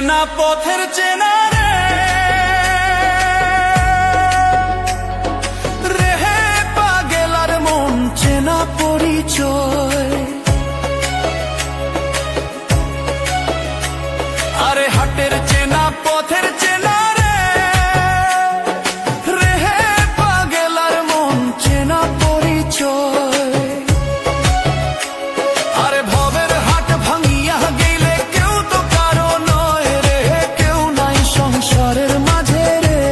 চেনা পথের চেনা রে রেহে পাগেলার মন চেনা পরিচয়। আরে হাটের চেনা পথের চেনা রে রেহে পাগেলার মন চেনা পরিচয়। আরে ভবের হাট ভাঙিয়া গেলে কেউ তো কারো নয় রে, কেউ নাই সংসারের মাঝে রে।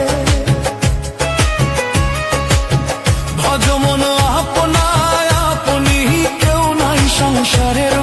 ভজমন আপনায় আপনি কেউ নাই সংসারের